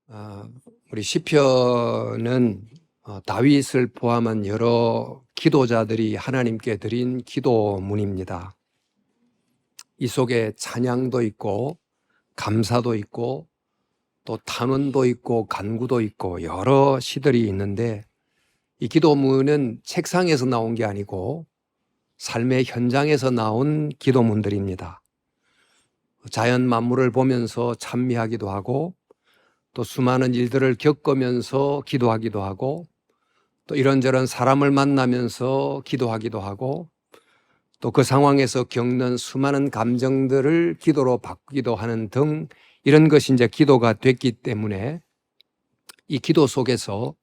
아, 우리 시편은 다윗을 포함한 여러 기도자들이 하나님께 드린 기도문입니다. 이 속에 찬양도 있고 감사도 있고 또 탄원도 있고 간구도 있고 여러 시들이 있는데, 이 기도문은 책상에서 나온 게 아니고 삶의 현장에서 나온 기도문들입니다. 자연 만물을 보면서 찬미하기도 하고, 또 수많은 일들을 겪으면서 기도하기도 하고, 또 이런저런 사람을 만나면서 기도하기도 하고, 또 그 상황에서 겪는 수많은 감정들을 기도로 바꾸기도 하는 등, 이런 것이 이제 기도가 됐기 때문에 이 기도 속에서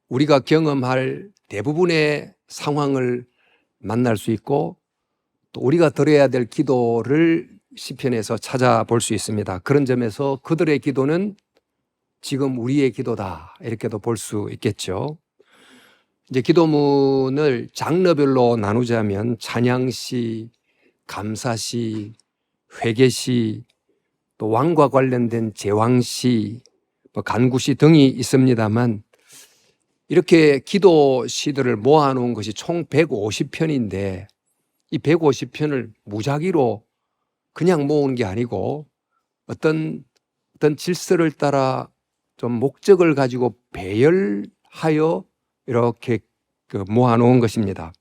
우리가 경험할 대부분의 상황을 만날 수 있고, 또 우리가 드려야 될 기도를 시편에서 찾아볼 수 있습니다. 그런 점에서 그들의 기도는 지금 우리의 기도다, 이렇게도 볼 수 있겠죠. 이제 기도문을 장르별로 나누자면 찬양시, 감사시, 회개시, 또 왕과 관련된 제왕시, 간구시 등이 있습니다만, 이렇게 기도시들을 모아놓은 것이 총 150편인데 이 150편을 무작위로 그냥 모은 게 아니고 어떤 질서를 따라 좀 목적을 가지고 배열하여 이렇게 모아놓은 것입니다.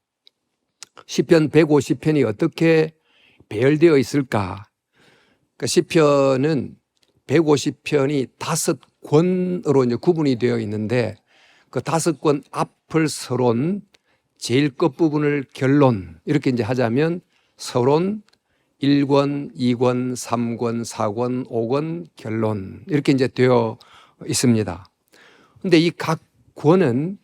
시편 150편이 어떻게 배열되어 있을까? 그러니까 시편은 150편이 5권으로 이제 구분이 되어 있는데, 그 5권 앞을 서론, 제일 끝부분을 결론, 이렇게 이제 하자면 서론 1권, 2권, 3권, 4권, 5권, 결론, 이렇게 이제 되어 있습니다. 근데 이 각 권은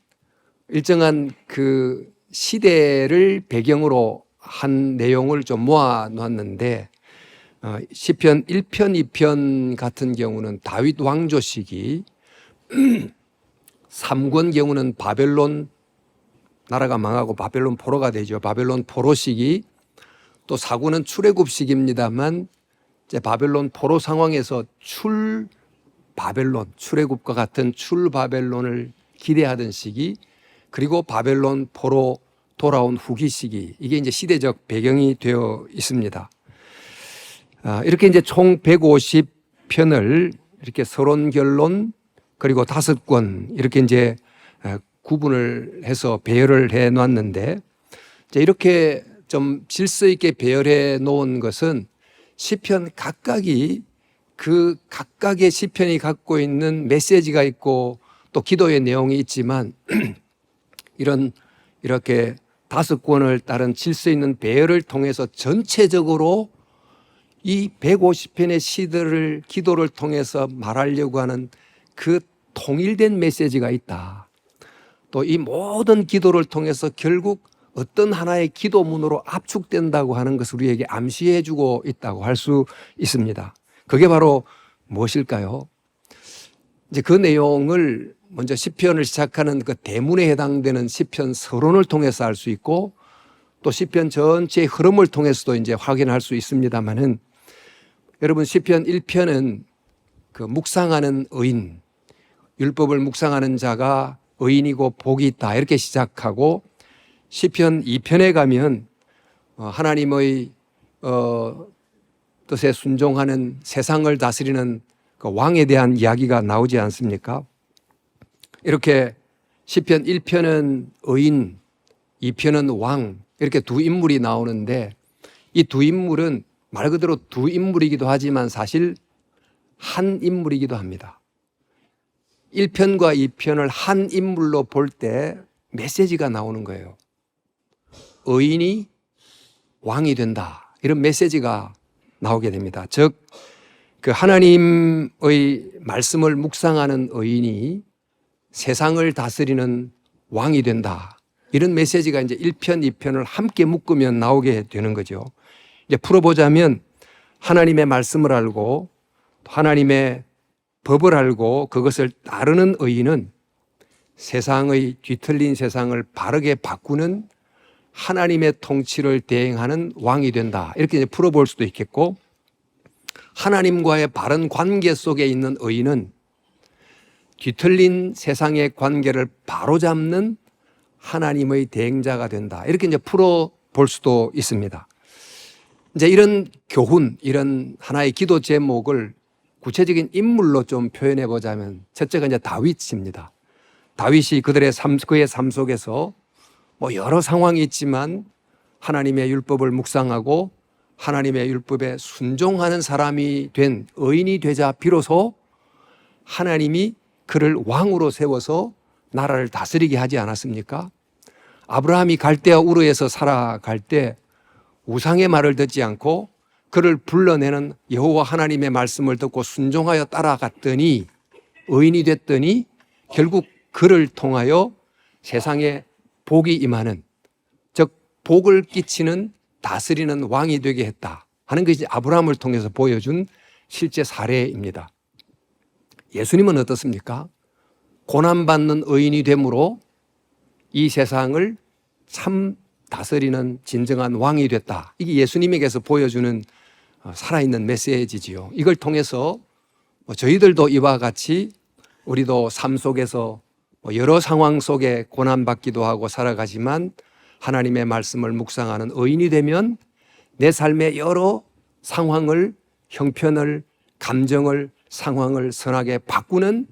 일정한 그 시대를 배경으로 한 내용을 좀 모아 놨는데, 시편 1편, 2편 같은 경우는 다윗 왕조 시기, 3권 경우는 바벨론 나라가 망하고 바벨론 포로가 되죠. 바벨론 포로 시기, 또 4권은 출애굽 시기입니다만, 이제 바벨론 포로 상황에서 바벨론, 출애굽과 같은 바벨론을 기대하던 시기, 그리고 바벨론 포로 돌아온 후기 시기, 이게 이제 시대적 배경이 되어 있습니다. 이렇게 이제 총 150편을 이렇게 서론, 결론, 그리고 5권 이렇게 이제 구분을 해서 배열을 해 놨는데, 이렇게 좀 질서 있게 배열해 놓은 것은 시편 각각이 그 각각의 시편이 갖고 있는 메시지가 있고 또 기도의 내용이 있지만, 이렇게 5권을 따른 질서 있는 배열을 통해서 전체적으로 이 150편의 시들을 기도를 통해서 말하려고 하는 그 통일된 메시지가 있다. 또 이 모든 기도를 통해서 결국 어떤 하나의 기도문으로 압축된다고 하는 것을 우리에게 암시해 주고 있다고 할 수 있습니다. 그게 바로 무엇일까요? 이제 그 내용을 먼저 시편을 시작하는 그 대문에 해당되는 시편 서론을 통해서 알 수 있고, 또 시편 전체의 흐름을 통해서도 이제 확인할 수 있습니다만은, 여러분 시편 1편은 그 묵상하는 의인, 율법을 묵상하는 자가 의인이고 복이 있다, 이렇게 시작하고, 시편 2편에 가면 하나님의 뜻에 순종하는 세상을 다스리는 그 왕에 대한 이야기가 나오지 않습니까? 이렇게 시편 1편은 의인, 2편은 왕, 이렇게 두 인물이 나오는데, 이 두 인물은 말 그대로 두 인물이기도 하지만 사실 한 인물이기도 합니다. 1편과 2편을 한 인물로 볼 때 메시지가 나오는 거예요. 의인이 왕이 된다, 이런 메시지가 나오게 됩니다. 즉, 그 하나님의 말씀을 묵상하는 의인이 세상을 다스리는 왕이 된다, 이런 메시지가 이제 1편, 2편을 함께 묶으면 나오게 되는 거죠. 이제 풀어보자면, 하나님의 말씀을 알고 하나님의 법을 알고 그것을 따르는 의인은 세상의 뒤틀린 세상을 바르게 바꾸는 하나님의 통치를 대행하는 왕이 된다, 이렇게 이제 풀어볼 수도 있겠고, 하나님과의 바른 관계 속에 있는 의인은 뒤틀린 세상의 관계를 바로잡는 하나님의 대행자가 된다. 이렇게 이제 풀어 볼 수도 있습니다. 이제 이런 교훈, 이런 하나의 기도 제목을 구체적인 인물로 좀 표현해 보자면 첫째가 이제 다윗입니다. 다윗이 그의 삶 속에서 뭐 여러 상황이 있지만 하나님의 율법을 묵상하고 하나님의 율법에 순종하는 사람이 된 의인이 되자 비로소 하나님이 그를 왕으로 세워서 나라를 다스리게 하지 않았습니까? 아브라함이 갈대아 우르에서 살아갈 때 우상의 말을 듣지 않고 그를 불러내는 여호와 하나님의 말씀을 듣고 순종하여 따라갔더니 의인이 됐더니 결국 그를 통하여 세상에 복이 임하는, 즉 복을 끼치는 다스리는 왕이 되게 했다 하는 것이 아브라함을 통해서 보여준 실제 사례입니다. 예수님은 어떻습니까? 고난받는 의인이 됨으로 이 세상을 참 다스리는 진정한 왕이 됐다. 이게 예수님에게서 보여주는 살아있는 메시지지요. 이걸 통해서 저희들도 이와 같이 우리도 삶 속에서 여러 상황 속에 고난받기도 하고 살아가지만 하나님의 말씀을 묵상하는 의인이 되면 내 삶의 여러 상황을, 형편을, 감정을, 상황을 선하게 바꾸는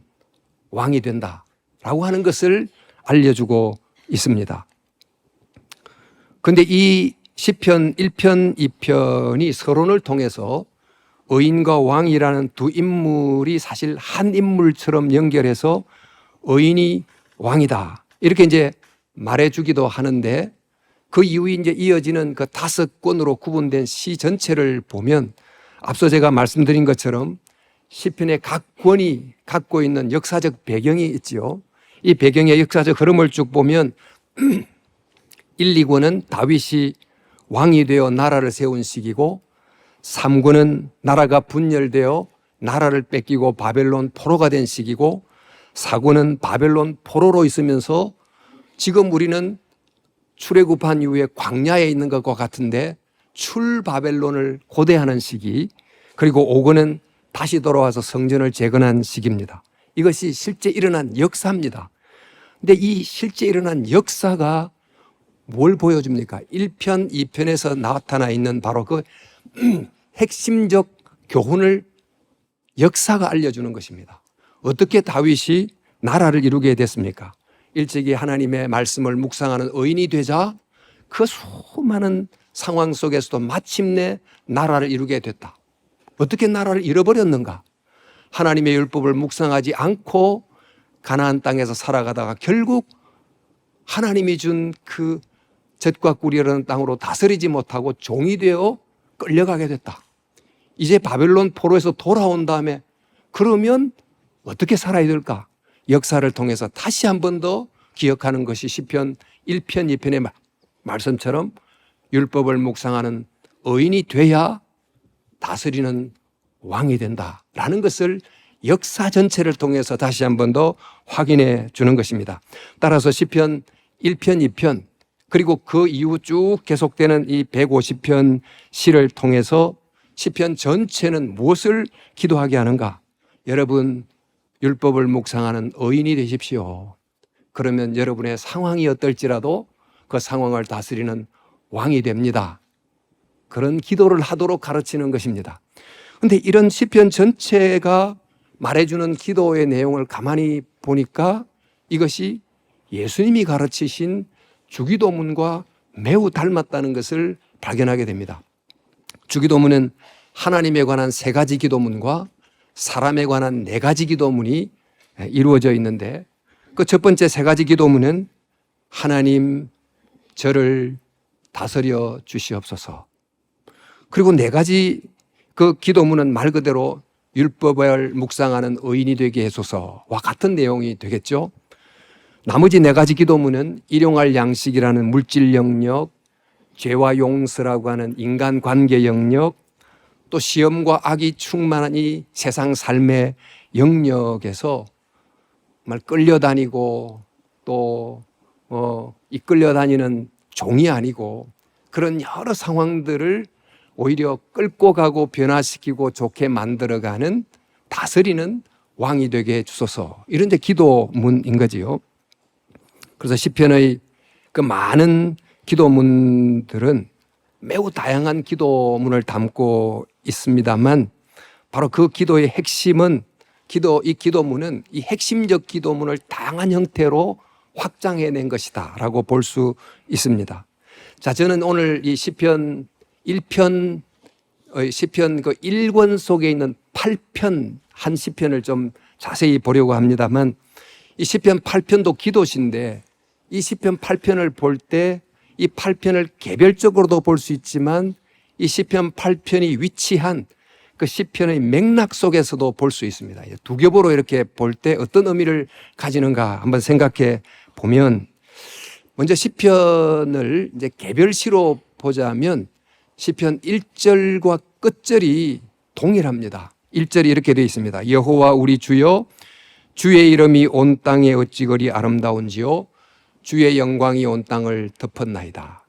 왕이 된다라고 하는 것을 알려주고 있습니다. 그런데 이 시편 1편, 2편이 서론을 통해서 의인과 왕이라는 두 인물이 사실 한 인물처럼 연결해서 의인이 왕이다 이렇게 이제 말해주기도 하는데 그 이후에 이제 이어지는 그 5권으로 구분된 시 전체를 보면 앞서 제가 말씀드린 것처럼 시편의 각 권이 갖고 있는 역사적 배경이 있지요. 이 배경의 역사적 흐름을 쭉 보면 1, 2권은 다윗이 왕이 되어 나라를 세운 시기고 3권은 나라가 분열되어 나라를 뺏기고 바벨론 포로가 된 시기고 4권은 바벨론 포로로 있으면서 지금 우리는 출애굽한 이후에 광야에 있는 것과 같은데 출바벨론을 고대하는 시기, 그리고 5권은 다시 돌아와서 성전을 재건한 시기입니다. 이것이 실제 일어난 역사입니다. 근데 이 실제 일어난 역사가 뭘 보여줍니까? 1편, 2편에서 나타나 있는 바로 그 핵심적 교훈을 역사가 알려주는 것입니다. 어떻게 다윗이 나라를 이루게 됐습니까? 일찍이 하나님의 말씀을 묵상하는 의인이 되자 그 수많은 상황 속에서도 마침내 나라를 이루게 됐다. 어떻게 나라를 잃어버렸는가? 하나님의 율법을 묵상하지 않고 가나안 땅에서 살아가다가 결국 하나님이 준 그 젖과 꿀이 흐르는 땅으로 다스리지 못하고 종이 되어 끌려가게 됐다. 이제 바벨론 포로에서 돌아온 다음에 그러면 어떻게 살아야 될까? 역사를 통해서 다시 한 번 더 기억하는 것이 시편 1편, 2편의 말씀처럼 율법을 묵상하는 의인이 돼야 다스리는 왕이 된다라는 것을 역사 전체를 통해서 다시 한 번 더 확인해 주는 것입니다. 따라서 시편 1편, 2편 그리고 그 이후 쭉 계속되는 이 150편 시를 통해서 시편 전체는 무엇을 기도하게 하는가? 여러분 율법을 묵상하는 의인이 되십시오. 그러면 여러분의 상황이 어떨지라도 그 상황을 다스리는 왕이 됩니다. 그런 기도를 하도록 가르치는 것입니다. 그런데 이런 시편 전체가 말해주는 기도의 내용을 가만히 보니까 이것이 예수님이 가르치신 주기도문과 매우 닮았다는 것을 발견하게 됩니다. 주기도문은 하나님에 관한 3가지 기도문과 사람에 관한 4가지 기도문이 이루어져 있는데 그 첫 번째 3가지 기도문은 하나님 저를 다스려 주시옵소서. 그리고 4가지 그 기도문은 말 그대로 율법을 묵상하는 의인이 되게 해소서와 같은 내용이 되겠죠. 나머지 4가지 기도문은 일용할 양식이라는 물질 영역, 죄와 용서라고 하는 인간 관계 영역, 또 시험과 악이 충만한 이 세상 삶의 영역에서 정말 끌려다니고 또 이끌려 다니는 종이 아니고 그런 여러 상황들을 오히려 끌고 가고 변화시키고 좋게 만들어가는 다스리는 왕이 되게 해주소서. 이런 데 기도문인 거지요. 그래서 시편의 그 많은 기도문들은 매우 다양한 기도문을 담고 있습니다만 바로 그 기도의 핵심은 이 기도문은 이 핵심적 기도문을 다양한 형태로 확장해낸 것이다 라고 볼 수 있습니다. 자, 저는 오늘 이 시편 1편, 시편 그 1권 속에 있는 8편, 한 시편을 좀 자세히 보려고 합니다만 이 시편 8편도 기도시인데 이 시편 8편을 볼 때 이 8편을 개별적으로도 볼 수 있지만 이 시편 8편이 위치한 그 시편의 맥락 속에서도 볼 수 있습니다. 두 겹으로 이렇게 볼 때 어떤 의미를 가지는가 한번 생각해 보면 먼저 시편을 이제 개별시로 보자면 시편 1절과 끝절이 동일합니다. 1절이 이렇게 되어 있습니다. 여호와 우리 주여 주의 이름이 온 땅에 어찌 그리 아름다운지요 주의 영광이 온 땅을 덮었나이다.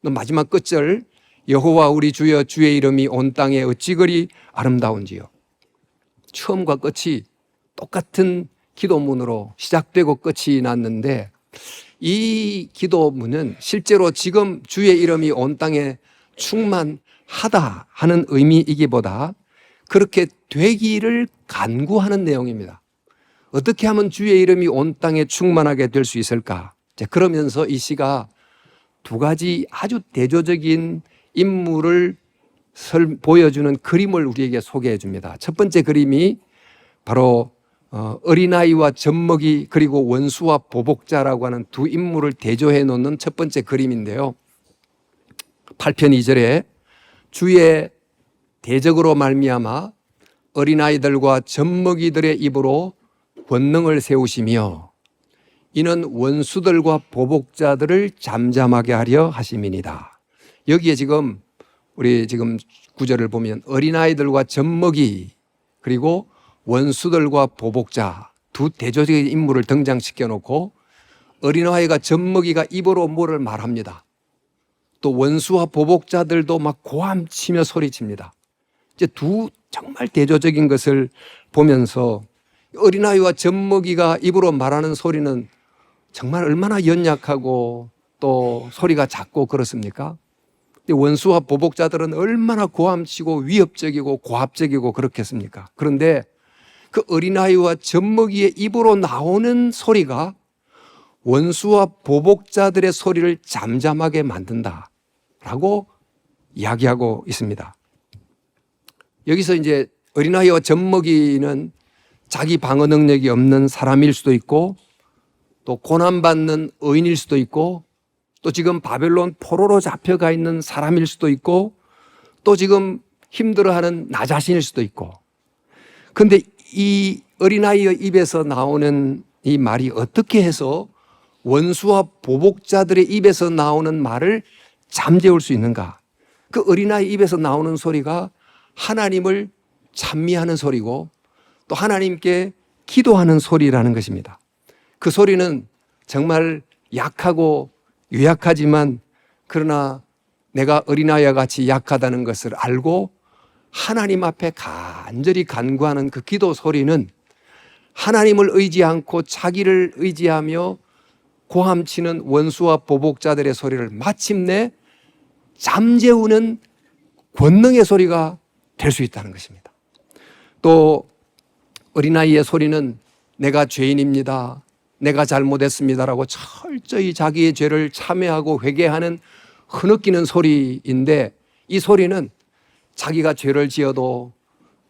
마지막 끝절 여호와 우리 주여 주의 이름이 온 땅에 어찌 그리 아름다운지요. 처음과 끝이 똑같은 기도문으로 시작되고 끝이 났는데 이 기도문은 실제로 지금 주의 이름이 온 땅에 충만하다 하는 의미이기보다 그렇게 되기를 간구하는 내용입니다. 어떻게 하면 주의 이름이 온 땅에 충만하게 될 수 있을까? 그러면서 이 시가 두 가지 아주 대조적인 인물을 보여주는 그림을 우리에게 소개해 줍니다. 첫 번째 그림이 바로 어린아이와 젖먹이 그리고 원수와 보복자라고 하는 두 인물을 대조해 놓는 첫 번째 그림인데요. 8편 2절에 주의 대적으로 말미암아 어린아이들과 젖먹이들의 입으로 권능을 세우시며 이는 원수들과 보복자들을 잠잠하게 하려 하심이니이다. 여기에 지금 우리 지금 구절을 보면 어린아이들과 젖먹이 그리고 원수들과 보복자 두 대조적인 인물을 등장시켜 놓고 어린아이가 젖먹이가 입으로 뭐를 말합니다. 또 원수와 보복자들도 막 고함치며 소리칩니다. 이제 두 정말 대조적인 것을 보면서 어린아이와 젖먹이가 입으로 말하는 소리는 정말 얼마나 연약하고 또 소리가 작고 그렇습니까? 원수와 보복자들은 얼마나 고함치고 위협적이고 고압적이고 그렇겠습니까? 그런데 그 어린아이와 젖먹이의 입으로 나오는 소리가 원수와 보복자들의 소리를 잠잠하게 만든다라고 이야기하고 있습니다. 여기서 이제 어린아이와 젖먹이는 자기 방어 능력이 없는 사람일 수도 있고 또 고난받는 의인일 수도 있고 또 지금 바벨론 포로로 잡혀가 있는 사람일 수도 있고 또 지금 힘들어하는 나 자신일 수도 있고 그런데 이 어린아이의 입에서 나오는 이 말이 어떻게 해서 원수와 보복자들의 입에서 나오는 말을 잠재울 수 있는가? 그 어린아이 입에서 나오는 소리가 하나님을 찬미하는 소리고 또 하나님께 기도하는 소리라는 것입니다. 그 소리는 정말 약하고 유약하지만 그러나 내가 어린아이와 같이 약하다는 것을 알고 하나님 앞에 간절히 간구하는 그 기도 소리는 하나님을 의지 않고 자기를 의지하며 고함치는 원수와 보복자들의 소리를 마침내 잠재우는 권능의 소리가 될 수 있다는 것입니다. 또 어린아이의 소리는 내가 죄인입니다. 내가 잘못했습니다라고 철저히 자기의 죄를 참회하고 회개하는 흐느끼는 소리인데 이 소리는 자기가 죄를 지어도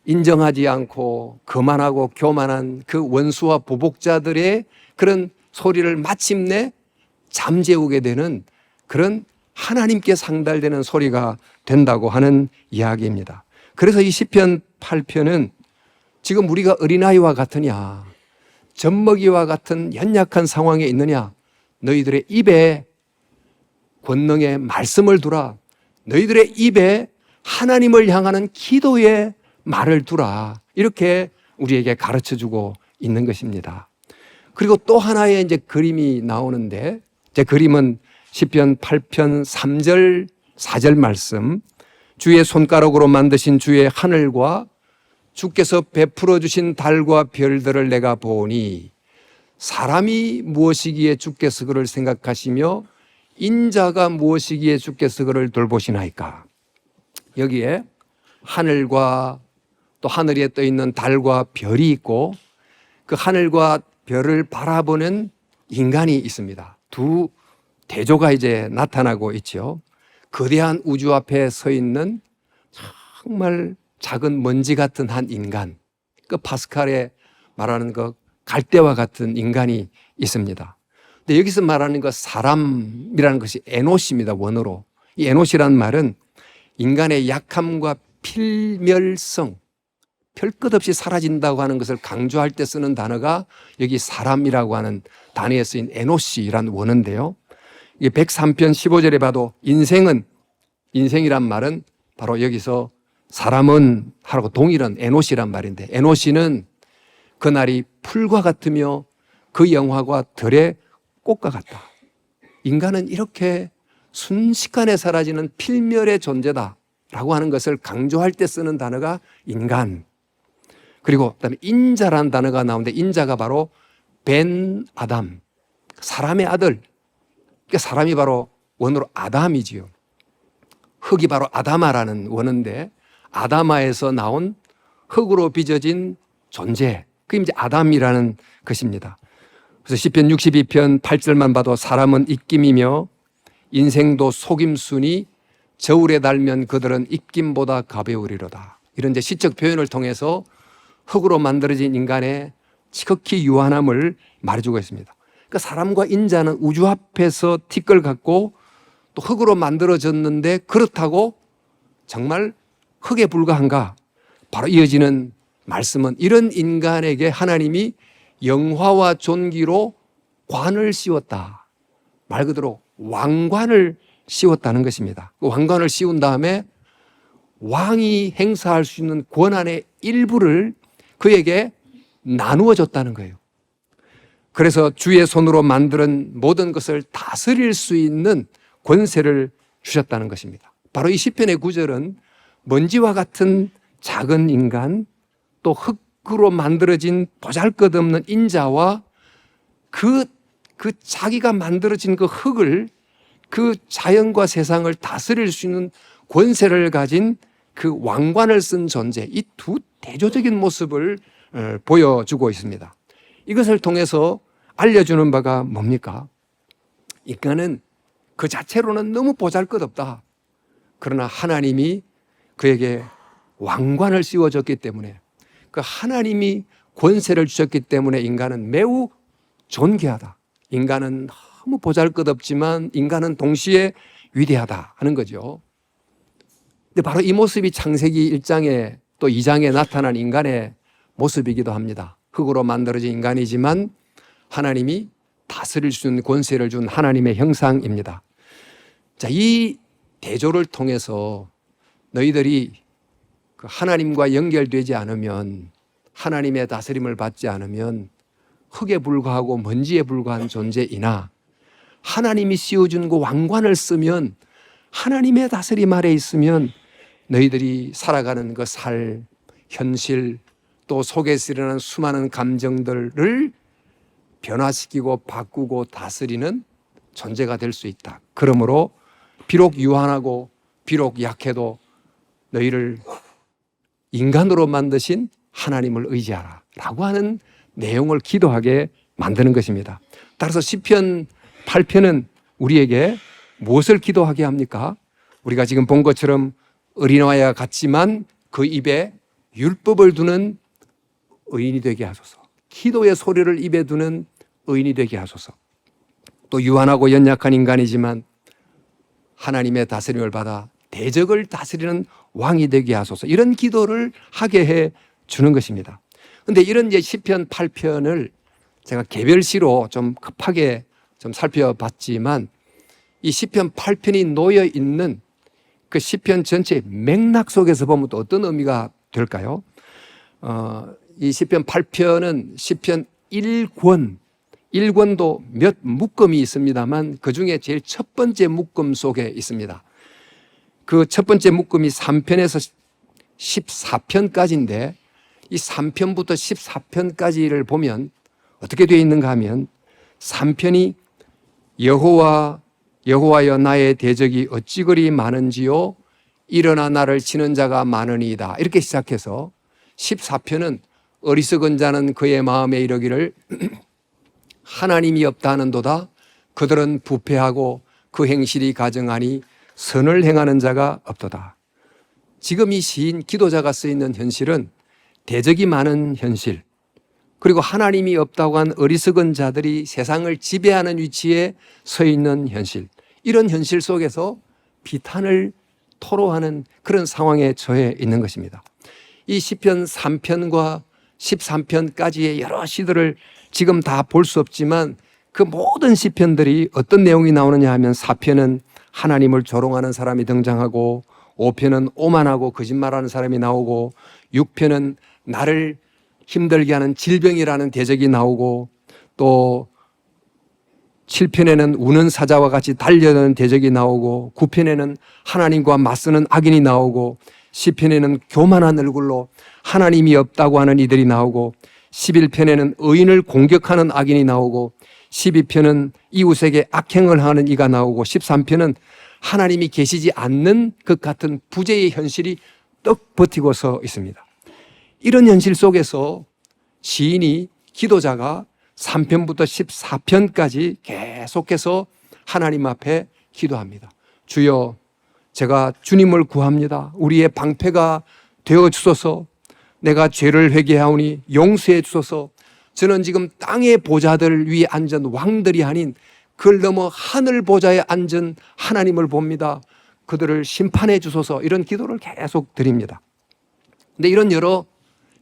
인정하지 않고 거만하고 교만한 그 원수와 보복자들의 그런 소리를 마침내 잠재우게 되는 그런 하나님께 상달되는 소리가 된다고 하는 이야기입니다. 그래서 이 시편 8편은 지금 우리가 어린아이와 같으냐 젖먹이와 같은 연약한 상황에 있느냐 너희들의 입에 권능의 말씀을 두라 너희들의 입에 하나님을 향하는 기도의 말을 두라 이렇게 우리에게 가르쳐주고 있는 것입니다. 그리고 또 하나의 이제 그림이 나오는데 제 그림은 시편 8편 3절 4절 말씀 주의 손가락으로 만드신 주의 하늘과 주께서 베풀어 주신 달과 별들을 내가 보니 사람이 무엇이기에 주께서 그를 생각하시며 인자가 무엇이기에 주께서 그를 돌보시나이까. 여기에 하늘과 또 하늘에 떠 있는 달과 별이 있고 그 하늘과 별을 바라보는 인간이 있습니다. 두 대조가 이제 나타나고 있죠. 거대한 우주 앞에 서 있는 정말 작은 먼지 같은 한 인간, 그 파스칼에 말하는 그 갈대와 같은 인간이 있습니다. 근데 여기서 말하는 그 사람이라는 것이 에노시입니다. 원어로. 이 에노시라는 말은 인간의 약함과 필멸성, 별 것 없이 사라진다고 하는 것을 강조할 때 쓰는 단어가 여기 사람이라고 하는 단어에 쓰인 에노시라는 원어인데요. 이게 103편 15절에 봐도 인생이란 말은 바로 여기서 사람은 하고 동일한 에노시란 말인데, 에노시는 그날이 풀과 같으며 그 영화가 들의 꽃과 같다. 인간은 이렇게 순식간에 사라지는 필멸의 존재다라고 하는 것을 강조할 때 쓰는 단어가 인간. 그리고 그다음에 인자라는 단어가 나오는데, 인자가 바로 벤 아담, 사람의 아들. 그러니까 사람이 바로 원어로 아담이지요. 흙이 바로 아다마라는 원어인데, 아다마에서 나온 흙으로 빚어진 존재, 그게 이제 아담이라는 것입니다. 그래서 시편 62편 8절만 봐도 사람은 입김이며 인생도 속임수니 저울에 달면 그들은 입김보다 가벼우리로다. 이런 이제 시적 표현을 통해서 흙으로 만들어진 인간의 지극히 유한함을 말해주고 있습니다. 그러니까 사람과 인자는 우주 앞에서 티끌 같고 또 흙으로 만들어졌는데, 그렇다고 정말 흙에 불과한가? 바로 이어지는 말씀은 이런 인간에게 하나님이 영화와 존귀로 관을 씌웠다. 말 그대로 왕관을 씌웠다는 것입니다. 그 왕관을 씌운 다음에 왕이 행사할 수 있는 권한의 일부를 그에게 나누어 줬다는 거예요. 그래서 주의 손으로 만든 모든 것을 다스릴 수 있는 권세를 주셨다는 것입니다. 바로 이 시편의 9절은 먼지와 같은 작은 인간, 또 흙으로 만들어진 보잘것없는 인자와 그 자기가 만들어진 그 흙을, 그 자연과 세상을 다스릴 수 있는 권세를 가진 그 왕관을 쓴 존재, 이 두 대조적인 모습을 보여주고 있습니다. 이것을 통해서 알려주는 바가 뭡니까? 인간은 그 자체로는 너무 보잘것없다. 그러나 하나님이 그에게 왕관을 씌워줬기 때문에, 그 하나님이 권세를 주셨기 때문에 인간은 매우 존귀하다. 인간은 너무 보잘것없지만 인간은 동시에 위대하다 하는 거죠. 근데 바로 이 모습이 창세기 1장에 또 2장에 나타난 인간의 모습이기도 합니다. 흙으로 만들어진 인간이지만 하나님이 다스릴 수 있는 권세를 준 하나님의 형상입니다. 자, 이 대조를 통해서 너희들이 그 하나님과 연결되지 않으면, 하나님의 다스림을 받지 않으면 흙에 불과하고 먼지에 불과한 존재이나, 하나님이 씌워준 그 왕관을 쓰면, 하나님의 다스림 아래 있으면 너희들이 살아가는 그 삶, 현실, 또 속에서 일어나는 수많은 감정들을 변화시키고 바꾸고 다스리는 존재가 될 수 있다. 그러므로 비록 유한하고 비록 약해도 너희를 인간으로 만드신 하나님을 의지하라 라고 하는 내용을 기도하게 만드는 것입니다. 따라서 시편 8편은 우리에게 무엇을 기도하게 합니까? 우리가 지금 본 것처럼 어린아이와 같지만 그 입에 율법을 두는 의인이 되게 하소서. 기도의 소리를 입에 두는 의인이 되게 하소서. 또 유한하고 연약한 인간이지만 하나님의 다스림을 받아 대적을 다스리는 왕이 되게 하소서. 이런 기도를 하게 해 주는 것입니다. 그런데 이런 이제 시편 8편을 제가 개별시로 좀 급하게 좀 살펴봤지만, 이 시편 8편이 놓여 있는 그 시편 전체의 맥락 속에서 보면 또 어떤 의미가 될까요? 이 시편 8편은 시편 1권도 몇 묶음이 있습니다만 그 중에 제일 첫 번째 묶음 속에 있습니다. 그 첫 번째 묶음이 3편에서 14편까지인데 이 3편부터 14편까지를 보면 어떻게 되어 있는가 하면 3편이 여호와여 나의 대적이 어찌 그리 많은지요 일어나 나를 치는 자가 많으니이다. 이렇게 시작해서 14편은 어리석은 자는 그의 마음에 이르기를 하나님이 없다 하는도다. 그들은 부패하고 그 행실이 가증하니 선을 행하는 자가 없도다. 지금 이 시인 기도자가 쓰이는 현실은 대적이 많은 현실, 그리고 하나님이 없다고 한 어리석은 자들이 세상을 지배하는 위치에 서 있는 현실, 이런 현실 속에서 비탄을 토로하는 그런 상황에 처해 있는 것입니다. 이 시편 3편과 13편까지의 여러 시들을 지금 다 볼 수 없지만 그 모든 시편들이 어떤 내용이 나오느냐 하면 4편은 하나님을 조롱하는 사람이 등장하고 5편은 오만하고 거짓말하는 사람이 나오고 6편은 나를 힘들게 하는 질병이라는 대적이 나오고 또 7편에는 우는 사자와 같이 달려드는 대적이 나오고 9편에는 하나님과 맞서는 악인이 나오고 10편에는 교만한 얼굴로 하나님이 없다고 하는 이들이 나오고 11편에는 의인을 공격하는 악인이 나오고 12편은 이웃에게 악행을 하는 이가 나오고 13편은 하나님이 계시지 않는 것 같은 부재의 현실이 떡 버티고 서 있습니다. 이런 현실 속에서 시인이, 기도자가 3편부터 14편까지 계속해서 하나님 앞에 기도합니다. 주여, 제가 주님을 구합니다. 우리의 방패가 되어 주소서. 내가 죄를 회개하오니 용서해 주소서. 저는 지금 땅의 보좌들 위에 앉은 왕들이 아닌 그걸 넘어 하늘 보좌에 앉은 하나님을 봅니다. 그들을 심판해 주소서. 이런 기도를 계속 드립니다. 근데 이런 여러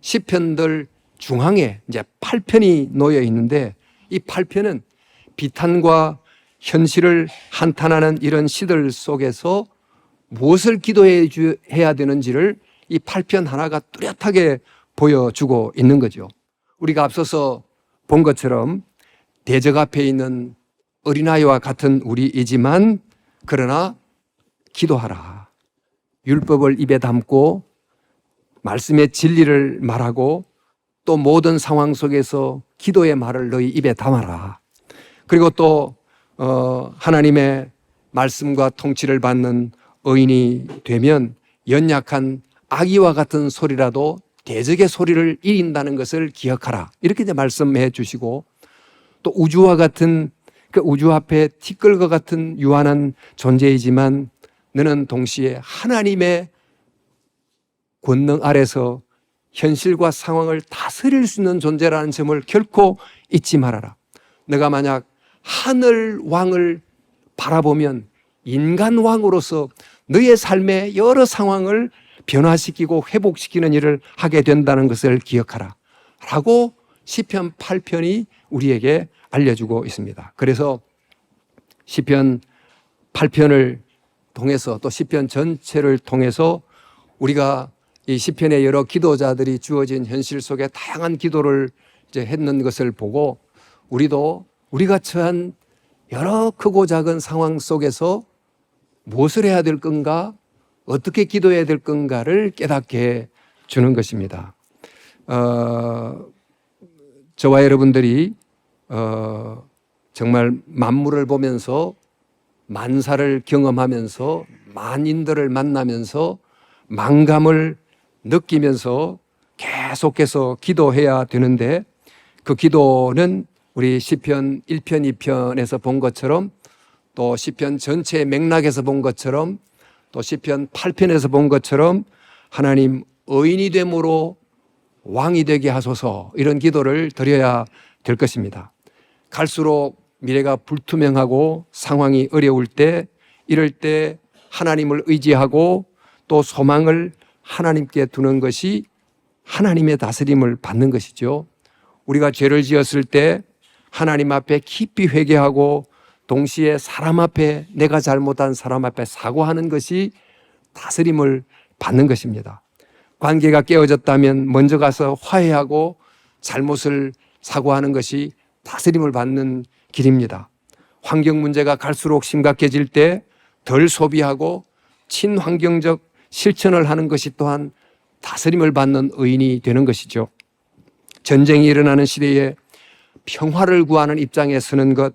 시편들 중앙에 이제 8편이 놓여 있는데 이 8편은 비탄과 현실을 한탄하는 이런 시들 속에서 무엇을 기도해야 되는지를 이 8편 하나가 뚜렷하게 보여주고 있는 거죠. 우리가 앞서서 본 것처럼 대적 앞에 있는 어린아이와 같은 우리이지만 그러나 기도하라. 율법을 입에 담고 말씀의 진리를 말하고 또 모든 상황 속에서 기도의 말을 너희 입에 담아라. 그리고 또 하나님의 말씀과 통치를 받는 의인이 되면 연약한 아기와 같은 소리라도 대적의 소리를 이긴다는 것을 기억하라. 이렇게 이제 말씀해 주시고 또 우주와 같은 그 우주 앞에 티끌과 같은 유한한 존재이지만 너는 동시에 하나님의 권능 아래서 현실과 상황을 다스릴 수 있는 존재라는 점을 결코 잊지 말아라. 내가 만약 하늘 왕을 바라보면 인간 왕으로서 너의 삶의 여러 상황을 변화시키고 회복시키는 일을 하게 된다는 것을 기억하라 라고 시편 8편이 우리에게 알려주고 있습니다. 그래서 시편 8편을 통해서 또 시편 전체를 통해서 우리가 이 시편의 여러 기도자들이 주어진 현실 속에 다양한 기도를 이제 했는 것을 보고 우리도 우리가 처한 여러 크고 작은 상황 속에서 무엇을 해야 될 건가, 어떻게 기도해야 될 건가를 깨닫게 주는 것입니다. 저와 여러분들이 정말 만물을 보면서 만사를 경험하면서 만인들을 만나면서 만감을 느끼면서 계속해서 기도해야 되는데 그 기도는 우리 시편 1편, 2편에서 본 것처럼 또 시편 전체의 맥락에서 본 것처럼 또 시편 8편에서 본 것처럼 하나님 의인이 됨으로 왕이 되게 하소서 이런 기도를 드려야 될 것입니다. 갈수록 미래가 불투명하고 상황이 어려울 때 이럴 때 하나님을 의지하고 또 소망을 하나님께 두는 것이 하나님의 다스림을 받는 것이죠. 우리가 죄를 지었을 때 하나님 앞에 깊이 회개하고 동시에 사람 앞에 내가 잘못한 사람 앞에 사과하는 것이 다스림을 받는 것입니다. 관계가 깨어졌다면 먼저 가서 화해하고 잘못을 사과하는 것이 다스림을 받는 길입니다. 환경 문제가 갈수록 심각해질 때 덜 소비하고 친환경적 실천을 하는 것이 또한 다스림을 받는 의인이 되는 것이죠. 전쟁이 일어나는 시대에 평화를 구하는 입장에 서는 것,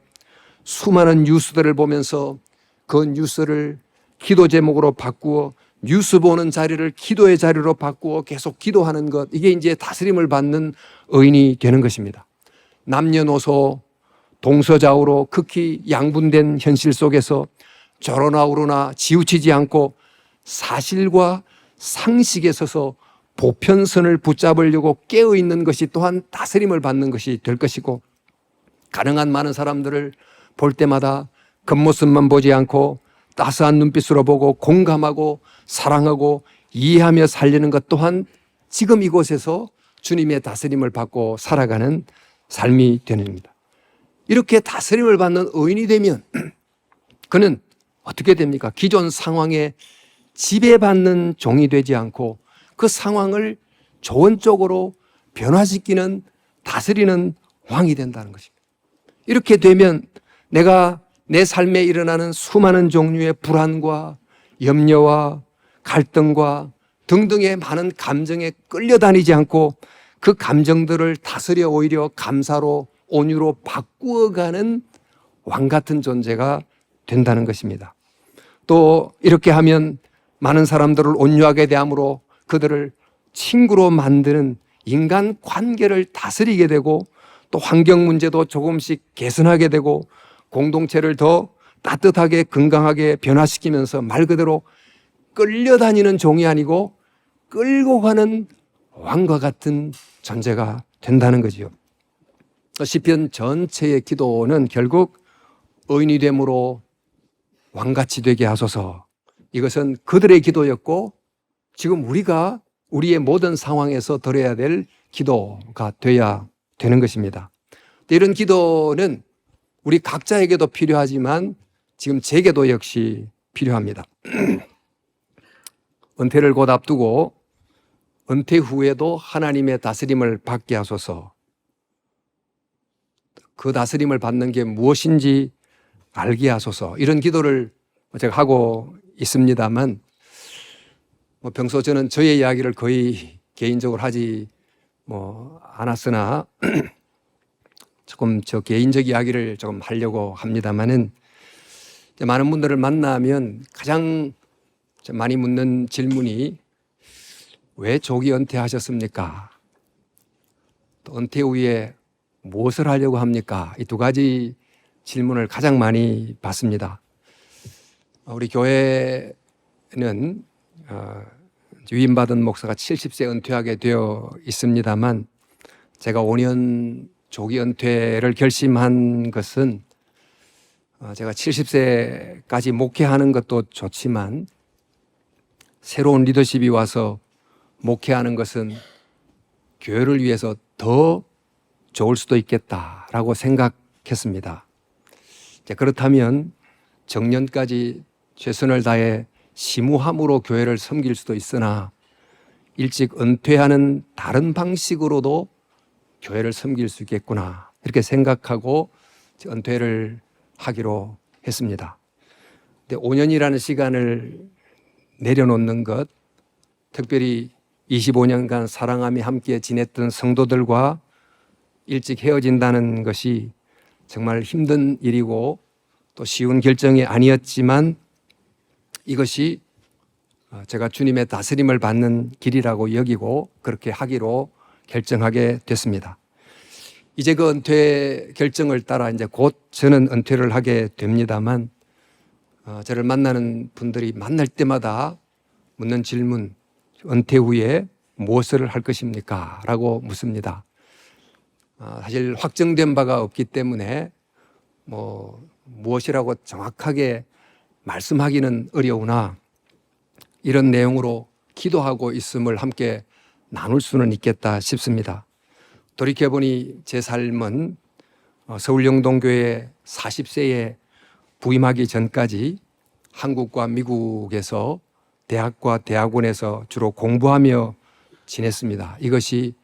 수많은 뉴스들을 보면서 그 뉴스를 기도 제목으로 바꾸어 뉴스 보는 자리를 기도의 자리로 바꾸어 계속 기도하는 것, 이게 이제 다스림을 받는 의인이 되는 것입니다. 남녀노소 동서좌우로 극히 양분된 현실 속에서 저러나 우러나 치우치지 않고 사실과 상식에 서서 보편선을 붙잡으려고 깨어있는 것이 또한 다스림을 받는 것이 될 것이고, 가능한 많은 사람들을 볼 때마다 겉모습만 보지 않고 따스한 눈빛으로 보고 공감하고 사랑하고 이해하며 살리는 것 또한 지금 이곳에서 주님의 다스림을 받고 살아가는 삶이 되는 겁니다. 이렇게 다스림을 받는 의인이 되면 그는 어떻게 됩니까? 기존 상황에 지배받는 종이 되지 않고 그 상황을 좋은 쪽으로 변화시키는, 다스리는 왕이 된다는 것입니다. 이렇게 되면 내가 내 삶에 일어나는 수많은 종류의 불안과 염려와 갈등과 등등의 많은 감정에 끌려다니지 않고 그 감정들을 다스려 오히려 감사로, 온유로 바꾸어가는 왕 같은 존재가 된다는 것입니다. 또 이렇게 하면 많은 사람들을 온유하게 대함으로 그들을 친구로 만드는 인간 관계를 다스리게 되고, 또 환경 문제도 조금씩 개선하게 되고, 공동체를 더 따뜻하게 건강하게 변화시키면서 말 그대로 끌려다니는 종이 아니고 끌고 가는 왕과 같은 존재가 된다는 거지요. 시편 전체의 기도는 결국 의인이 됨으로 왕같이 되게 하소서, 이것은 그들의 기도였고 지금 우리가 우리의 모든 상황에서 드려야 될 기도가 돼야 되는 것입니다. 이런 기도는 우리 각자에게도 필요하지만 지금 제게도 역시 필요합니다. 은퇴를 곧 앞두고 은퇴 후에도 하나님의 다스림을 받게 하소서, 그 다스림을 받는 게 무엇인지 알게 하소서, 이런 기도를 제가 하고 있습니다만, 평소 저는 저의 이야기를 거의 개인적으로 하지 않았으나 조금 저 개인적 이야기를 조금 하려고 합니다만은, 많은 분들을 만나면 가장 많이 묻는 질문이 왜 조기 은퇴하셨습니까? 또 은퇴 후에 무엇을 하려고 합니까? 이 두 가지 질문을 가장 많이 받습니다. 우리 교회는 위임받은 목사가 70세 은퇴하게 되어 있습니다만, 제가 5년 조기 은퇴를 결심한 것은 제가 70세까지 목회하는 것도 좋지만 새로운 리더십이 와서 목회하는 것은 교회를 위해서 더 좋을 수도 있겠다라고 생각했습니다. 그렇다면 정년까지 최선을 다해 심우함으로 교회를 섬길 수도 있으나 일찍 은퇴하는 다른 방식으로도 교회를 섬길 수 있겠구나, 이렇게 생각하고 은퇴를 하기로 했습니다. 근데 5년이라는 시간을 내려놓는 것, 특별히 25년간 사랑하며 함께 지냈던 성도들과 일찍 헤어진다는 것이 정말 힘든 일이고 또 쉬운 결정이 아니었지만, 이것이 제가 주님의 다스림을 받는 길이라고 여기고 그렇게 하기로 결정하게 됐습니다. 이제 그 은퇴 결정을 따라 이제 곧 저는 은퇴를 하게 됩니다만, 저를 만나는 분들이 만날 때마다 묻는 질문, 은퇴 후에 무엇을 할 것입니까? 라고 묻습니다. 사실 확정된 바가 없기 때문에 무엇이라고 정확하게 말씀하기는 어려우나 이런 내용으로 기도하고 있음을 함께 나눌 수는 있겠다 싶습니다. 돌이켜보니 제 삶은 서울영동교회 40세에 부임하기 전까지 한국과 미국에서 대학과 대학원에서 주로 공부하며 지냈습니다. 이것이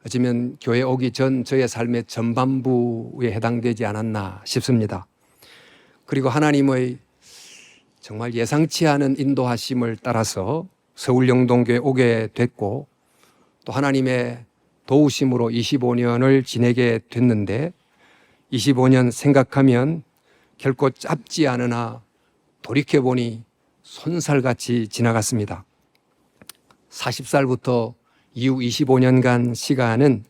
어쩌면 교회 오기 전 저의 삶의 전반부에 해당되지 않았나 싶습니다. 그리고 하나님의 정말 예상치 않은 인도하심을 따라서 서울 영동교회 오게 됐고 또 하나님의 도우심으로 25년을 지내게 됐는데 25년 생각하면 결코 짧지 않으나 돌이켜보니 손살같이 지나갔습니다. 40살부터 이후 25년간 시간은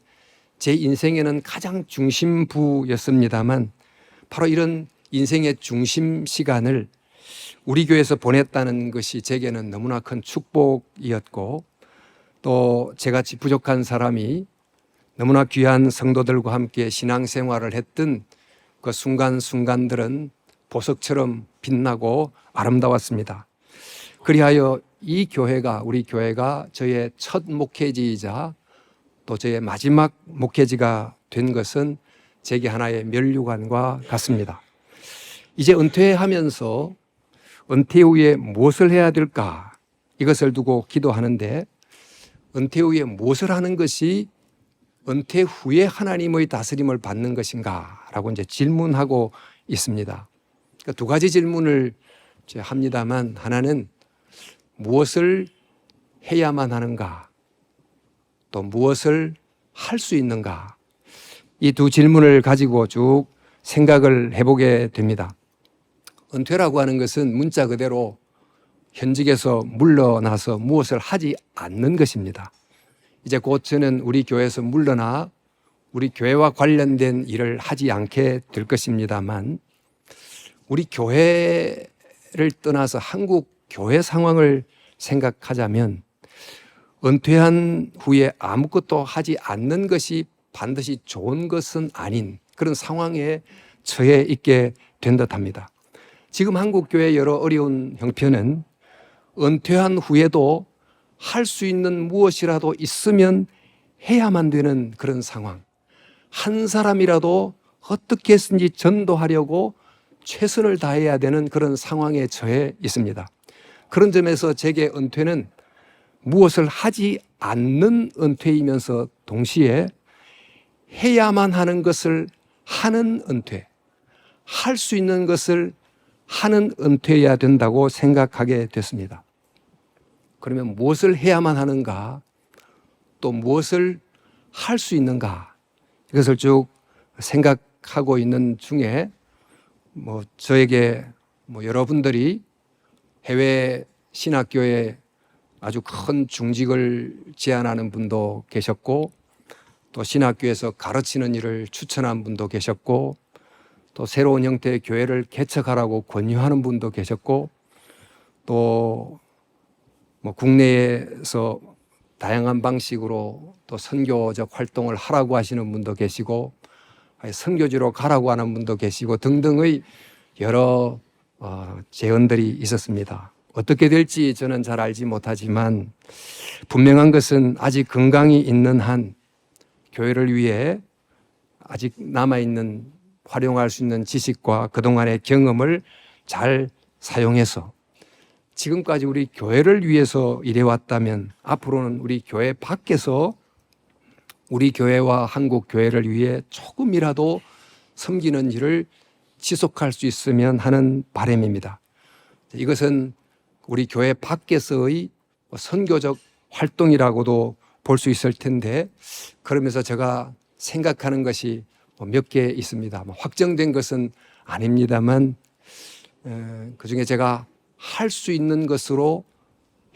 제 인생에는 가장 중심부였습니다만 바로 이런 인생의 중심 시간을 우리 교회에서 보냈다는 것이 제게는 너무나 큰 축복이었고 또 저같이 부족한 사람이 너무나 귀한 성도들과 함께 신앙생활을 했던 그 순간순간들은 보석처럼 빛나고 아름다웠습니다. 그리하여 이 교회가, 우리 교회가 저의 첫 목회지이자 또 저의 마지막 목회지가 된 것은 제게 하나의 면류관과 같습니다. 이제 은퇴하면서 은퇴 후에 무엇을 해야 될까? 이것을 두고 기도하는데 은퇴 후에 무엇을 하는 것이 은퇴 후에 하나님의 다스림을 받는 것인가? 라고 이제 질문하고 있습니다. 그러니까 두 가지 질문을 합니다만 하나는 무엇을 해야만 하는가? 또 무엇을 할 수 있는가? 이 두 질문을 가지고 쭉 생각을 해보게 됩니다. 은퇴라고 하는 것은 문자 그대로 현직에서 물러나서 무엇을 하지 않는 것입니다. 이제 곧 저는 우리 교회에서 물러나 우리 교회와 관련된 일을 하지 않게 될 것입니다만 우리 교회를 떠나서 한국 교회 상황을 생각하자면 은퇴한 후에 아무것도 하지 않는 것이 반드시 좋은 것은 아닌 그런 상황에 처해 있게 된 듯합니다. 지금 한국 교회의 여러 어려운 형편은 은퇴한 후에도 할 수 있는 무엇이라도 있으면 해야만 되는 그런 상황. 한 사람이라도 어떻게 해서든지 전도하려고 최선을 다해야 되는 그런 상황에 처해 있습니다. 그런 점에서 제게 은퇴는 무엇을 하지 않는 은퇴이면서 동시에 해야만 하는 것을 하는 은퇴, 할 수 있는 것을 하는 은퇴여야 된다고 생각하게 됐습니다. 그러면 무엇을 해야만 하는가, 또 무엇을 할 수 있는가, 이것을 쭉 생각하고 있는 중에 저에게 여러분들이 해외 신학교에 아주 큰 중직을 제안하는 분도 계셨고 또 신학교에서 가르치는 일을 추천한 분도 계셨고 또 새로운 형태의 교회를 개척하라고 권유하는 분도 계셨고 또 국내에서 다양한 방식으로 또 선교적 활동을 하라고 하시는 분도 계시고 선교지로 가라고 하는 분도 계시고 등등의 여러 제언들이 있었습니다. 어떻게 될지 저는 잘 알지 못하지만 분명한 것은 아직 건강이 있는 한 교회를 위해 아직 남아있는 활용할 수 있는 지식과 그동안의 경험을 잘 사용해서 지금까지 우리 교회를 위해서 일해왔다면 앞으로는 우리 교회 밖에서 우리 교회와 한국 교회를 위해 조금이라도 섬기는 일을 지속할 수 있으면 하는 바람입니다. 이것은 우리 교회 밖에서의 선교적 활동이라고도 볼 수 있을 텐데 그러면서 제가 생각하는 것이 몇 개 있습니다. 확정된 것은 아닙니다만 그중에 제가 할 수 있는 것으로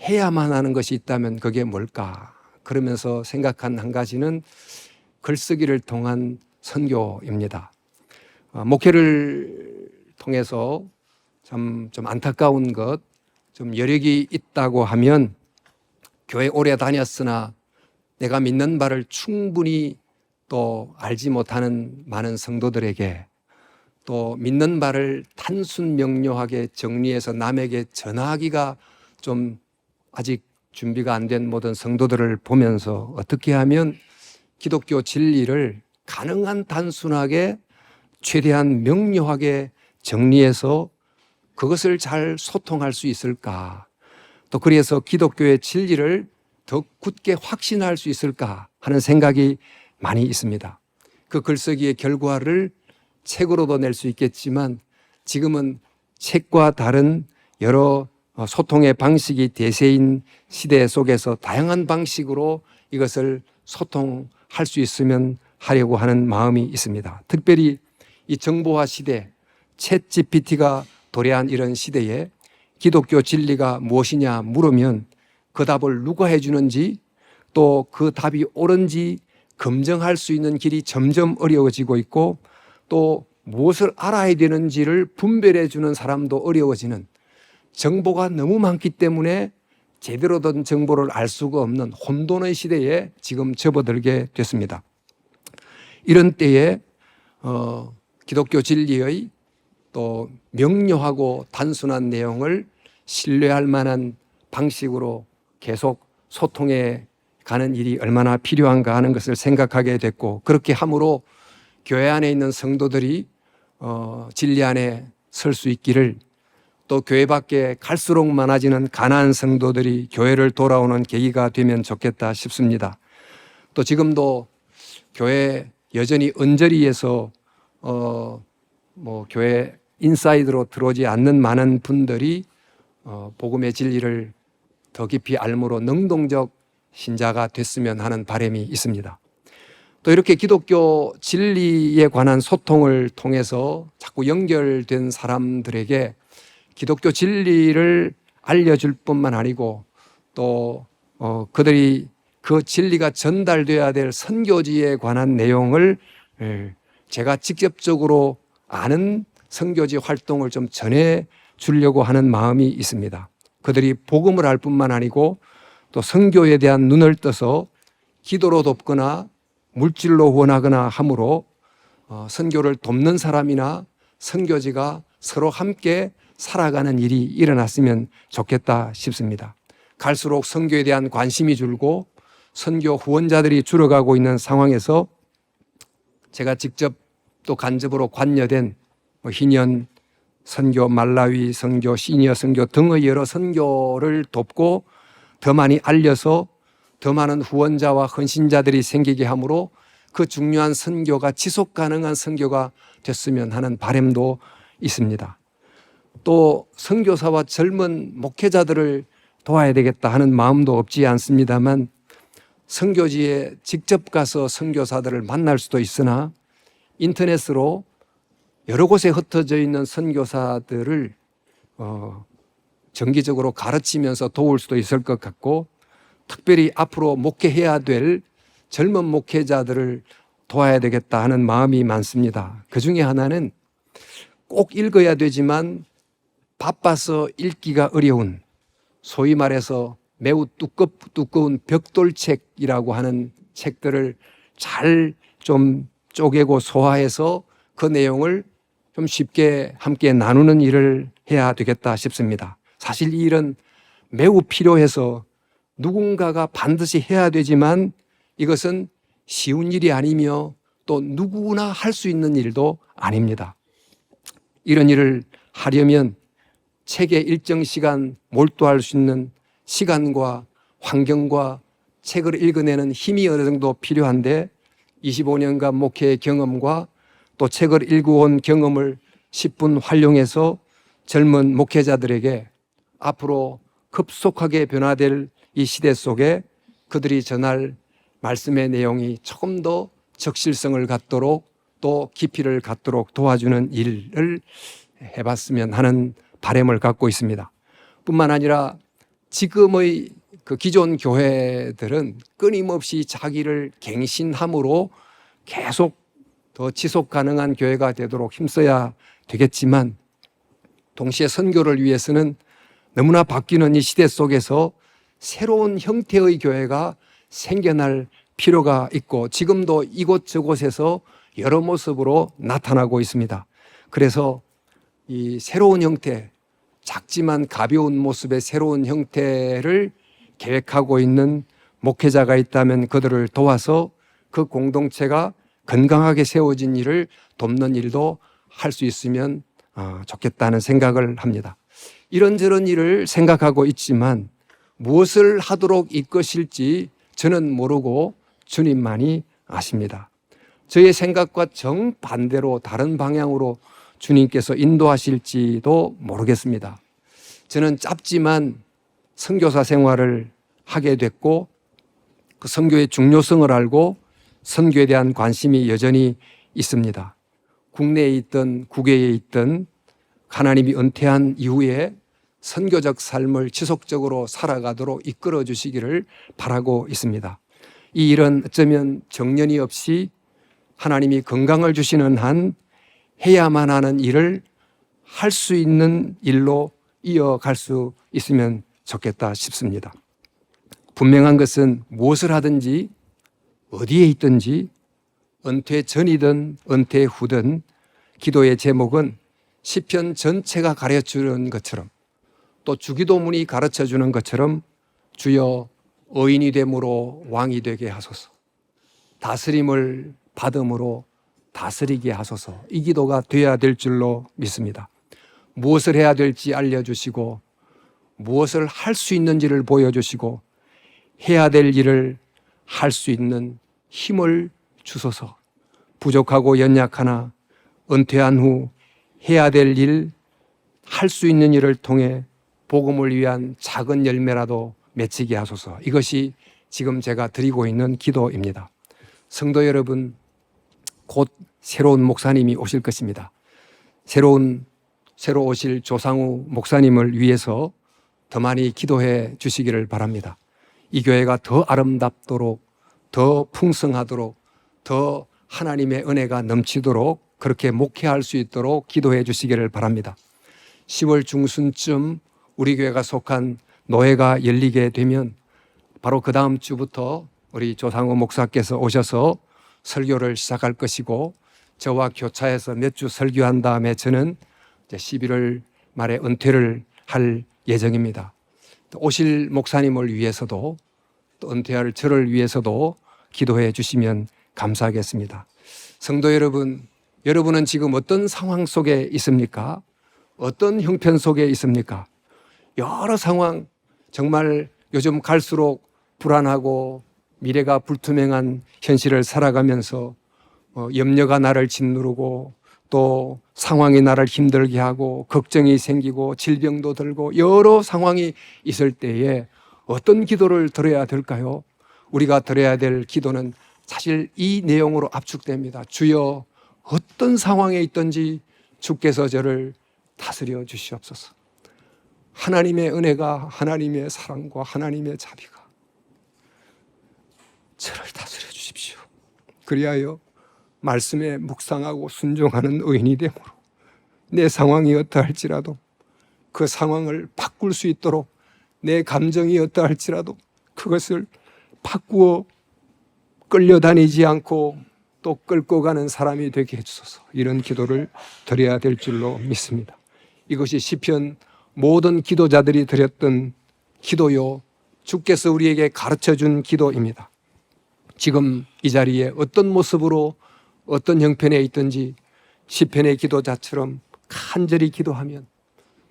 해야만 하는 것이 있다면 그게 뭘까? 그러면서 생각한 한 가지는 글쓰기를 통한 선교입니다. 목회를 통해서 좀 안타까운 것, 좀 여력이 있다고 하면 교회 오래 다녔으나 내가 믿는 바를 충분히 또 알지 못하는 많은 성도들에게 또 믿는 바를 단순 명료하게 정리해서 남에게 전하기가 좀 아직 준비가 안 된 모든 성도들을 보면서 어떻게 하면 기독교 진리를 가능한 단순하게 최대한 명료하게 정리해서 그것을 잘 소통할 수 있을까? 또 그래서 기독교의 진리를 더 굳게 확신할 수 있을까 하는 생각이 많이 있습니다. 그 글쓰기의 결과를 책으로도 낼 수 있겠지만 지금은 책과 다른 여러 소통의 방식이 대세인 시대 속에서 다양한 방식으로 이것을 소통할 수 있으면 하려고 하는 마음이 있습니다. 특별히 이 정보화 시대, 챗 GPT가 도래한 이런 시대에 기독교 진리가 무엇이냐 물으면 그 답을 누가 해주는지 또 그 답이 옳은지 검증할 수 있는 길이 점점 어려워지고 있고 또 무엇을 알아야 되는지를 분별해 주는 사람도 어려워지는 정보가 너무 많기 때문에 제대로 된 정보를 알 수가 없는 혼돈의 시대에 지금 접어들게 됐습니다. 이런 때에 기독교 진리의 또 명료하고 단순한 내용을 신뢰할 만한 방식으로 계속 소통해 가는 일이 얼마나 필요한가 하는 것을 생각하게 됐고, 그렇게 함으로 교회 안에 있는 성도들이 진리 안에 설 수 있기를, 또 교회 밖에 갈수록 많아지는 가난한 성도들이 교회를 돌아오는 계기가 되면 좋겠다 싶습니다. 또 지금도 교회 여전히 언저리에서 교회 인사이드로 들어오지 않는 많은 분들이 복음의 진리를 더 깊이 알므로 능동적 신자가 됐으면 하는 바람이 있습니다. 또 이렇게 기독교 진리에 관한 소통을 통해서 자꾸 연결된 사람들에게 기독교 진리를 알려줄 뿐만 아니고 또 그들이 그 진리가 전달돼야 될 선교지에 관한 내용을 제가 직접적으로 아는 선교지 활동을 좀 전해 주려고 하는 마음이 있습니다. 그들이 복음을 알 뿐만 아니고 또 선교에 대한 눈을 떠서 기도로 돕거나 물질로 후원하거나 함으로 선교를 돕는 사람이나 선교지가 서로 함께 살아가는 일이 일어났으면 좋겠다 싶습니다. 갈수록 선교에 대한 관심이 줄고 선교 후원자들이 줄어가고 있는 상황에서 제가 직접 또 간접으로 관여된 희년 선교, 말라위 선교, 시니어 선교 등의 여러 선교를 돕고 더 많이 알려서 더 많은 후원자와 헌신자들이 생기게 함으로 그 중요한 선교가 지속 가능한 선교가 됐으면 하는 바람도 있습니다. 또 선교사와 젊은 목회자들을 도와야 되겠다 하는 마음도 없지 않습니다만 선교지에 직접 가서 선교사들을 만날 수도 있으나 인터넷으로 여러 곳에 흩어져 있는 선교사들을 정기적으로 가르치면서 도울 수도 있을 것 같고, 특별히 앞으로 목회해야 될 젊은 목회자들을 도와야 되겠다 하는 마음이 많습니다. 그 중에 하나는 꼭 읽어야 되지만 바빠서 읽기가 어려운, 소위 말해서 매우 두꺼운 벽돌책이라고 하는 책들을 잘 좀 쪼개고 소화해서 그 내용을 좀 쉽게 함께 나누는 일을 해야 되겠다 싶습니다. 사실 이 일은 매우 필요해서 누군가가 반드시 해야 되지만 이것은 쉬운 일이 아니며 또 누구나 할 수 있는 일도 아닙니다. 이런 일을 하려면 책에 일정 시간 몰두할 수 있는 시간과 환경과 책을 읽어내는 힘이 어느 정도 필요한데 25년간 목회의 경험과 또 책을 읽어온 경험을 10분 활용해서 젊은 목회자들에게 앞으로 급속하게 변화될 이 시대 속에 그들이 전할 말씀의 내용이 조금 더 적실성을 갖도록 또 깊이를 갖도록 도와주는 일을 해봤으면 하는 바람을 갖고 있습니다. 뿐만 아니라 지금의 그 기존 교회들은 끊임없이 자기를 갱신함으로 계속 더 지속 가능한 교회가 되도록 힘써야 되겠지만 동시에 선교를 위해서는 너무나 바뀌는 이 시대 속에서 새로운 형태의 교회가 생겨날 필요가 있고 지금도 이곳저곳에서 여러 모습으로 나타나고 있습니다. 그래서 이 새로운 형태, 작지만 가벼운 모습의 새로운 형태를 계획하고 있는 목회자가 있다면 그들을 도와서 그 공동체가 건강하게 세워진 일을 돕는 일도 할 수 있으면 좋겠다는 생각을 합니다. 이런저런 일을 생각하고 있지만 무엇을 하도록 이끄실지 저는 모르고 주님만이 아십니다. 저의 생각과 정반대로 다른 방향으로 주님께서 인도하실지도 모르겠습니다. 저는 짧지만 선교사 생활을 하게 됐고 그 선교의 중요성을 알고 선교에 대한 관심이 여전히 있습니다. 국내에 있던 국외에 있던 하나님이 은퇴한 이후에 선교적 삶을 지속적으로 살아가도록 이끌어 주시기를 바라고 있습니다. 이 일은 어쩌면 정년이 없이 하나님이 건강을 주시는 한 해야만 하는 일을 할 수 있는 일로 이어갈 수 있으면 좋겠다 싶습니다. 분명한 것은 무엇을 하든지 어디에 있든지 은퇴 전이든 은퇴 후든 기도의 제목은 시편 전체가 가르쳐주는 것처럼 또 주기도문이 가르쳐주는 것처럼 주여 의인이 됨으로 왕이 되게 하소서, 다스림을 받음으로 다스리게 하소서, 이 기도가 되어야 될 줄로 믿습니다. 무엇을 해야 될지 알려주시고 무엇을 할 수 있는지를 보여주시고 해야 될 일을 할 수 있는 힘을 주소서. 부족하고 연약하나 은퇴한 후 해야 될 일, 할 수 있는 일을 통해 복음을 위한 작은 열매라도 맺히게 하소서. 이것이 지금 제가 드리고 있는 기도입니다. 성도 여러분, 곧 새로운 목사님이 오실 것입니다. 새로 오실 조상우 목사님을 위해서 더 많이 기도해 주시기를 바랍니다. 이 교회가 더 아름답도록, 더 풍성하도록, 더 하나님의 은혜가 넘치도록 그렇게 목회할 수 있도록 기도해 주시기를 바랍니다. 10월 중순쯤 우리 교회가 속한 노회가 열리게 되면 바로 그 다음 주부터 우리 조상우 목사께서 오셔서 설교를 시작할 것이고 저와 교차해서 몇 주 설교한 다음에 저는 이제 11월 말에 은퇴를 할 예정입니다. 또 오실 목사님을 위해서도 또 은퇴할 저를 위해서도 기도해 주시면 감사하겠습니다. 성도 여러분, 여러분은 지금 어떤 상황 속에 있습니까? 어떤 형편 속에 있습니까? 여러 상황, 정말 요즘 갈수록 불안하고 미래가 불투명한 현실을 살아가면서 염려가 나를 짓누르고 또 상황이 나를 힘들게 하고 걱정이 생기고 질병도 들고 여러 상황이 있을 때에 어떤 기도를 드려야 될까요? 우리가 드려야 될 기도는 사실 이 내용으로 압축됩니다. 주여, 어떤 상황에 있든지 주께서 저를 다스려 주시옵소서. 하나님의 은혜가, 하나님의 사랑과 하나님의 자비가 저를 다스려 주십시오. 그리하여 말씀에 묵상하고 순종하는 의인이 되므로 내 상황이 어떠할지라도 그 상황을 바꿀 수 있도록, 내 감정이 어떠할지라도 그것을 바꾸어 끌려다니지 않고 또 끌고 가는 사람이 되게 해주소서. 이런 기도를 드려야 될 줄로 믿습니다. 이것이 시편 모든 기도자들이 드렸던 기도요, 주께서 우리에게 가르쳐준 기도입니다. 지금 이 자리에 어떤 모습으로 어떤 형편에 있든지 시편의 기도자처럼 간절히 기도하면,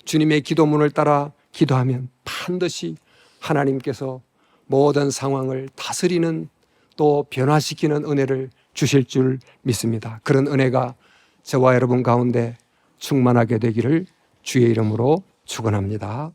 주님의 기도문을 따라 기도하면 반드시 하나님께서 모든 상황을 다스리는 또 변화시키는 은혜를 주실 줄 믿습니다. 그런 은혜가 저와 여러분 가운데 충만하게 되기를 주의 이름으로 축원합니다.